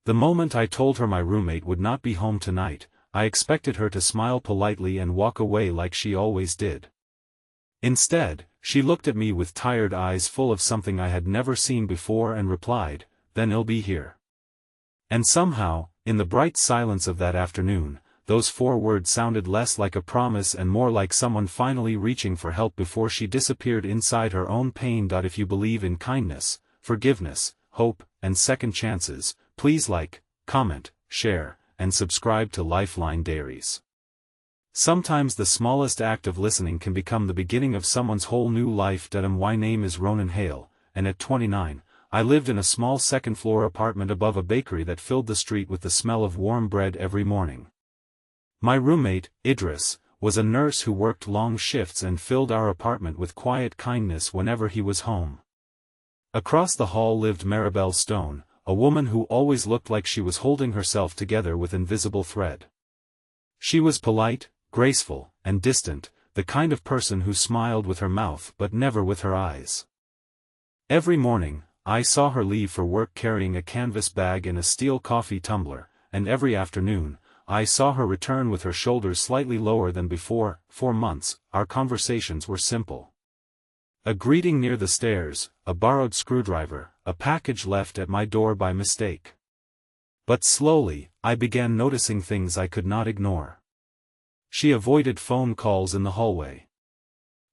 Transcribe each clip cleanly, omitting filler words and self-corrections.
The moment I told her my roommate would not be home tonight, I expected her to smile politely and walk away like she always did. Instead, she looked at me with tired eyes full of something I had never seen before and replied, "Then he'll be here." And somehow, in the bright silence of that afternoon, those 4 words sounded less like a promise and more like someone finally reaching for help before she disappeared inside her own pain. If you believe in kindness, forgiveness, hope, and second chances, please like, comment, share, and subscribe to Lifeline Diaries. Sometimes the smallest act of listening can become the beginning of someone's whole new life. My name is Ronan Hale, and at 29, I lived in a small second-floor apartment above a bakery that filled the street with the smell of warm bread every morning. My roommate, Idris, was a nurse who worked long shifts and filled our apartment with quiet kindness whenever he was home. Across the hall lived Maribel Stone, a woman who always looked like she was holding herself together with invisible thread. She was polite, graceful, and distant, the kind of person who smiled with her mouth but never with her eyes. Every morning, I saw her leave for work carrying a canvas bag and a steel coffee tumbler, and every afternoon, I saw her return with her shoulders slightly lower than before. For months, our conversations were simple. A greeting near the stairs, a borrowed screwdriver, a package left at my door by mistake. But slowly, I began noticing things I could not ignore. She avoided phone calls in the hallway.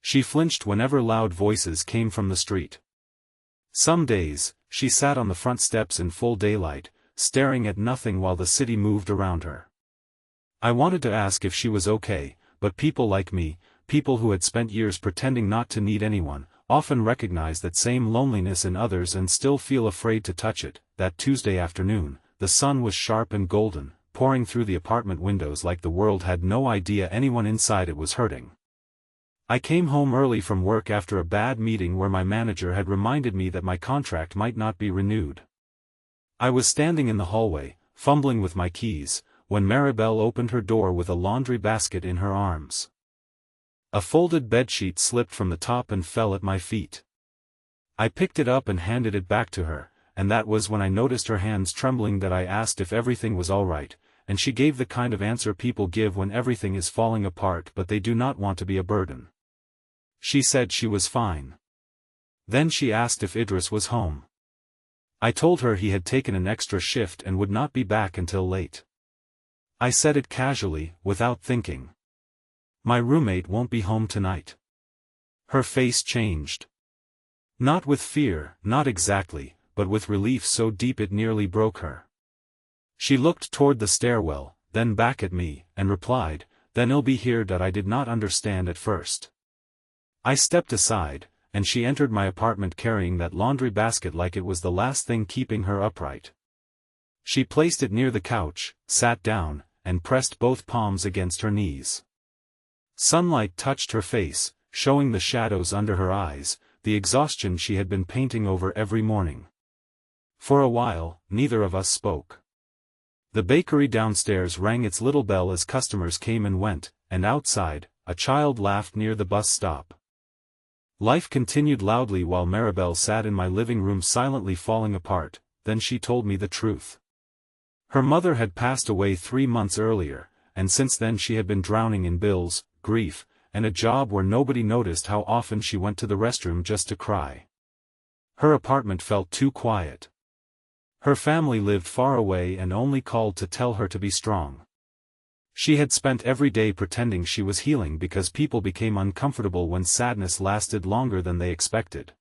She flinched whenever loud voices came from the street. Some days, she sat on the front steps in full daylight, staring at nothing while the city moved around her. I wanted to ask if she was okay, but people like me, people who had spent years pretending not to need anyone, often recognize that same loneliness in others and still feel afraid to touch it. That Tuesday afternoon, the sun was sharp and golden, pouring through the apartment windows like the world had no idea anyone inside it was hurting. I came home early from work after a bad meeting where my manager had reminded me that my contract might not be renewed. I was standing in the hallway, fumbling with my keys, when Maribel opened her door with a laundry basket in her arms. A folded bedsheet slipped from the top and fell at my feet. I picked it up and handed it back to her, and that was when I noticed her hands trembling. That I asked if everything was all right, and she gave the kind of answer people give when everything is falling apart but they do not want to be a burden. She said she was fine. Then she asked if Idris was home. I told her he had taken an extra shift and would not be back until late. I said it casually, without thinking. My roommate won't be home tonight. Her face changed. Not with fear, not exactly, but with relief so deep it nearly broke her. She looked toward the stairwell, then back at me, and replied, "Then he'll be here." That I did not understand at first. I stepped aside, and she entered my apartment carrying that laundry basket like it was the last thing keeping her upright. She placed it near the couch, sat down, and pressed both palms against her knees. Sunlight touched her face, showing the shadows under her eyes, the exhaustion she had been painting over every morning. For a while, neither of us spoke. The bakery downstairs rang its little bell as customers came and went, and outside, a child laughed near the bus stop. Life continued loudly while Maribel sat in my living room silently falling apart. Then she told me the truth. Her mother had passed away 3 months earlier, and since then she had been drowning in bills, grief, and a job where nobody noticed how often she went to the restroom just to cry. Her apartment felt too quiet. Her family lived far away and only called to tell her to be strong. She had spent every day pretending she was healing because people became uncomfortable when sadness lasted longer than they expected.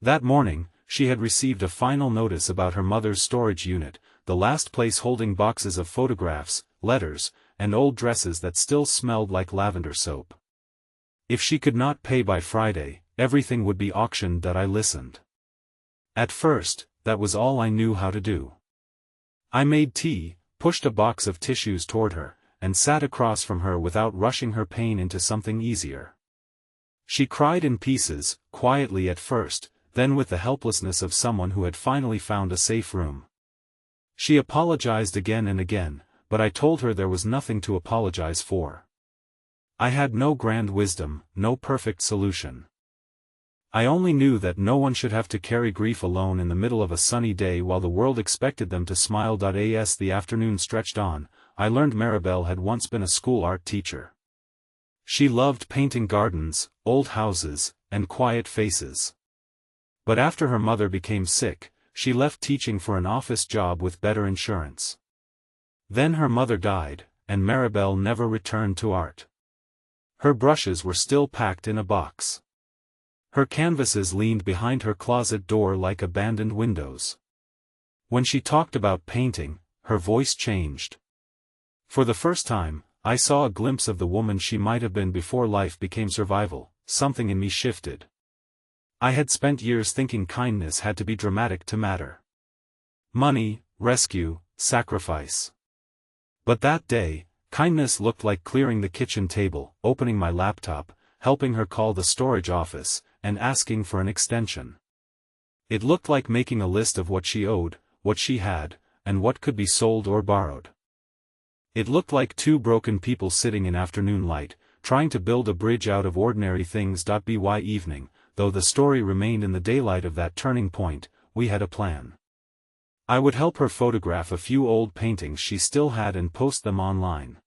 That morning, she had received a final notice about her mother's storage unit, the last place holding boxes of photographs, letters, and old dresses that still smelled like lavender soap. If she could not pay by Friday, everything would be auctioned. That I listened. At first, that was all I knew how to do. I made tea, pushed a box of tissues toward her, and sat across from her without rushing her pain into something easier. She cried in pieces, quietly at first, then with the helplessness of someone who had finally found a safe room. She apologized again and again, but I told her there was nothing to apologize for. I had no grand wisdom, no perfect solution. I only knew that no one should have to carry grief alone in the middle of a sunny day while the world expected them to smile. As the afternoon stretched on, I learned Maribel had once been a school art teacher. She loved painting gardens, old houses, and quiet faces. But after her mother became sick, she left teaching for an office job with better insurance. Then her mother died, and Maribel never returned to art. Her brushes were still packed in a box. Her canvases leaned behind her closet door like abandoned windows. When she talked about painting, her voice changed. For the first time, I saw a glimpse of the woman she might have been before life became survival. Something in me shifted. I had spent years thinking kindness had to be dramatic to matter. Money, rescue, sacrifice. But that day, kindness looked like clearing the kitchen table, opening my laptop, helping her call the storage office, and asking for an extension. It looked like making a list of what she owed, what she had, and what could be sold or borrowed. It looked like two broken people sitting in afternoon light, trying to build a bridge out of ordinary things. By evening, though the story remained in the daylight of that turning point, we had a plan. I would help her photograph a few old paintings she still had and post them online.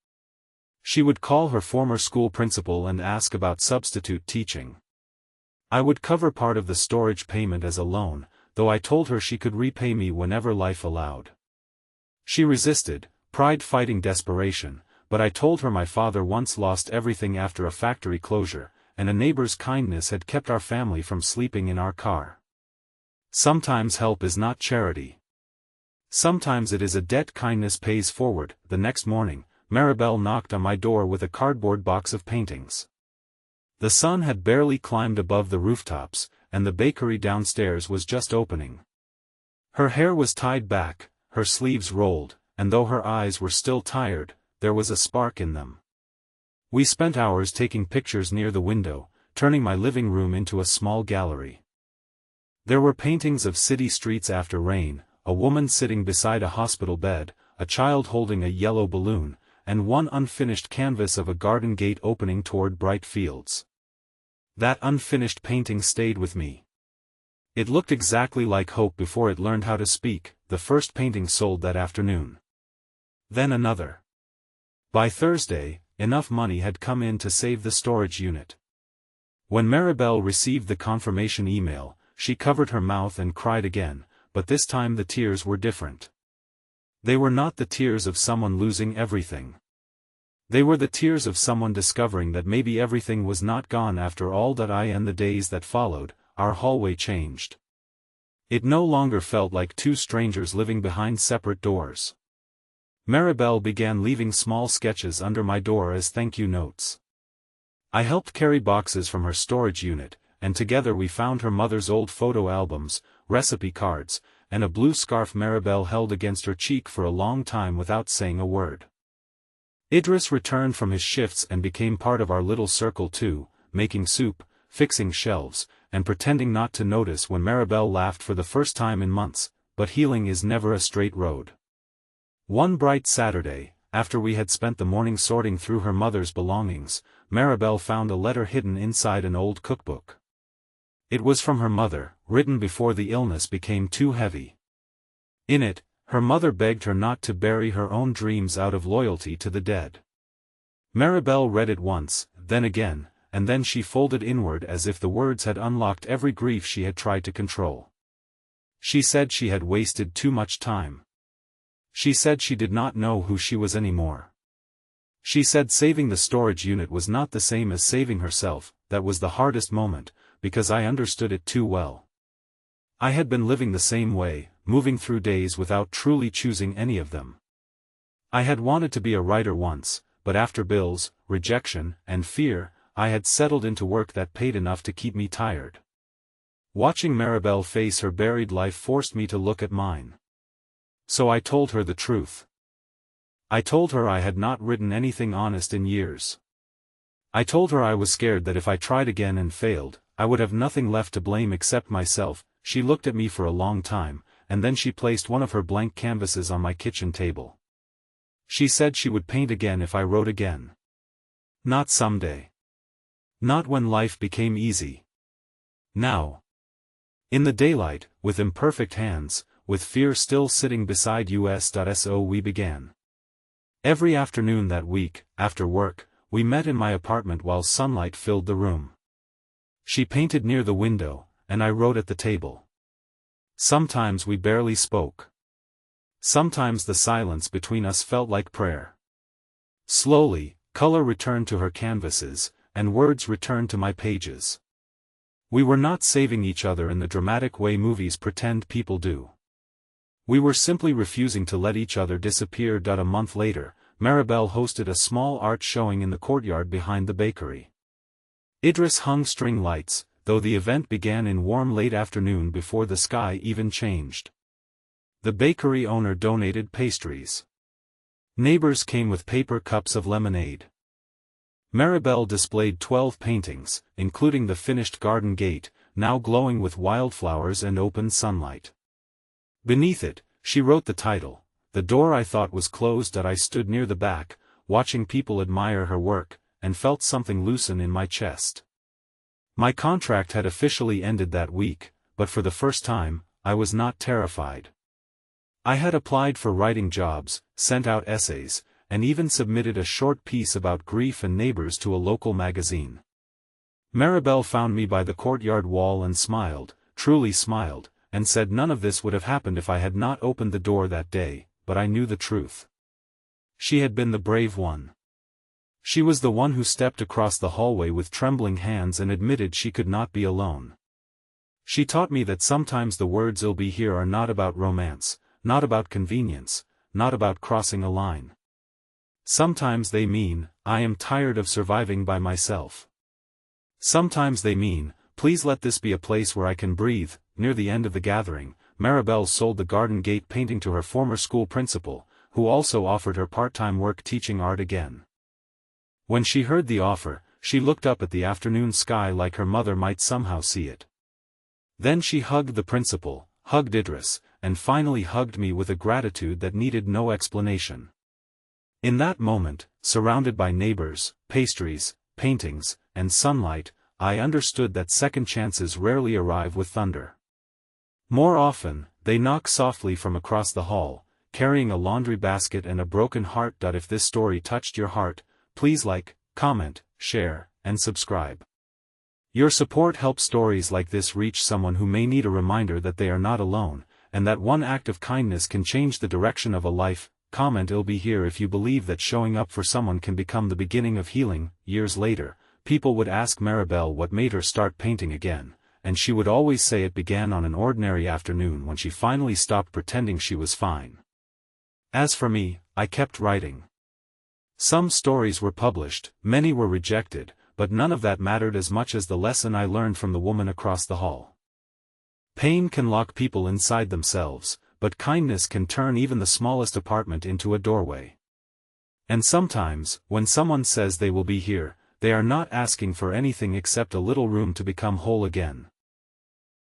She would call her former school principal and ask about substitute teaching. I would cover part of the storage payment as a loan, though I told her she could repay me whenever life allowed. She resisted, pride fighting desperation, but I told her my father once lost everything after a factory closure, and a neighbor's kindness had kept our family from sleeping in our car. Sometimes help is not charity. Sometimes it is a debt kindness pays forward. The next morning, Maribel knocked on my door with a cardboard box of paintings. The sun had barely climbed above the rooftops, and the bakery downstairs was just opening. Her hair was tied back, her sleeves rolled, and though her eyes were still tired, there was a spark in them. We spent hours taking pictures near the window, turning my living room into a small gallery. There were paintings of city streets after rain, a woman sitting beside a hospital bed, a child holding a yellow balloon, and one unfinished canvas of a garden gate opening toward bright fields. That unfinished painting stayed with me. It looked exactly like hope before it learned how to speak. The first painting sold that afternoon. Then another. By Thursday, enough money had come in to save the storage unit. When Maribel received the confirmation email, she covered her mouth and cried again, but this time the tears were different. They were not the tears of someone losing everything. They were the tears of someone discovering that maybe everything was not gone after all. In the days that followed, our hallway changed. It no longer felt like two strangers living behind separate doors. Maribel began leaving small sketches under my door as thank you notes. I helped carry boxes from her storage unit, and together we found her mother's old photo albums, recipe cards, and a blue scarf Maribel held against her cheek for a long time without saying a word. Idris returned from his shifts and became part of our little circle too, making soup, fixing shelves, and pretending not to notice when Maribel laughed for the first time in months. But healing is never a straight road. One bright Saturday, after we had spent the morning sorting through her mother's belongings, Maribel found a letter hidden inside an old cookbook. It was from her mother, written before the illness became too heavy. In it, her mother begged her not to bury her own dreams out of loyalty to the dead. Maribel read it once, then again, and then she folded inward as if the words had unlocked every grief she had tried to control. She said she had wasted too much time. She said she did not know who she was anymore. She said saving the storage unit was not the same as saving herself. That was the hardest moment, because I understood it too well. I had been living the same way, moving through days without truly choosing any of them. I had wanted to be a writer once, but after bills, rejection, and fear, I had settled into work that paid enough to keep me tired. Watching Maribel face her buried life forced me to look at mine. So I told her the truth. I told her I had not written anything honest in years. I told her I was scared that if I tried again and failed, I would have nothing left to blame except myself. She looked at me for a long time, and then she placed one of her blank canvases on my kitchen table. She said she would paint again if I wrote again. Not someday. Not when life became easy. Now. In the daylight, with imperfect hands, with fear still sitting beside us.so we began. Every afternoon that week, after work, we met in my apartment while sunlight filled the room. She painted near the window, and I wrote at the table. Sometimes we barely spoke. Sometimes the silence between us felt like prayer. Slowly, color returned to her canvases, and words returned to my pages. We were not saving each other in the dramatic way movies pretend people do. We were simply refusing to let each other disappear. A month later, Maribel hosted a small art showing in the courtyard behind the bakery. Idris hung string lights, though the event began in warm late afternoon before the sky even changed. The bakery owner donated pastries. Neighbors came with paper cups of lemonade. Maribel displayed 12 paintings, including the finished garden gate, now glowing with wildflowers and open sunlight. Beneath it, she wrote the title. The door I thought was closed. I stood near the back, watching people admire her work, and felt something loosen in my chest. My contract had officially ended that week, but for the first time, I was not terrified. I had applied for writing jobs, sent out essays, and even submitted a short piece about grief and neighbors to a local magazine. Maribel found me by the courtyard wall and smiled, truly smiled, and said none of this would have happened if I had not opened the door that day, but I knew the truth. She had been the brave one. She was the one who stepped across the hallway with trembling hands and admitted she could not be alone. She taught me that sometimes the words "I'll be here" are not about romance, not about convenience, not about crossing a line. Sometimes they mean, "I am tired of surviving by myself." Sometimes they mean, "Please let this be a place where I can breathe." Near the end of the gathering, Maribel sold the garden gate painting to her former school principal, who also offered her part-time work teaching art again. When she heard the offer, she looked up at the afternoon sky like her mother might somehow see it. Then she hugged the principal, hugged Idris, and finally hugged me with a gratitude that needed no explanation. In that moment, surrounded by neighbors, pastries, paintings, and sunlight, I understood that second chances rarely arrive with thunder. More often, they knock softly from across the hall, carrying a laundry basket and a broken heart. If this story touched your heart, please like, comment, share, and subscribe. Your support helps stories like this reach someone who may need a reminder that they are not alone, and that one act of kindness can change the direction of a life. Comment "I'll be here" if you believe that showing up for someone can become the beginning of healing. Years later, people would ask Maribel what made her start painting again, and she would always say it began on an ordinary afternoon when she finally stopped pretending she was fine. As for me, I kept writing. Some stories were published, many were rejected, but none of that mattered as much as the lesson I learned from the woman across the hall. Pain can lock people inside themselves, but kindness can turn even the smallest apartment into a doorway. And sometimes, when someone says they will be here, they are not asking for anything except a little room to become whole again.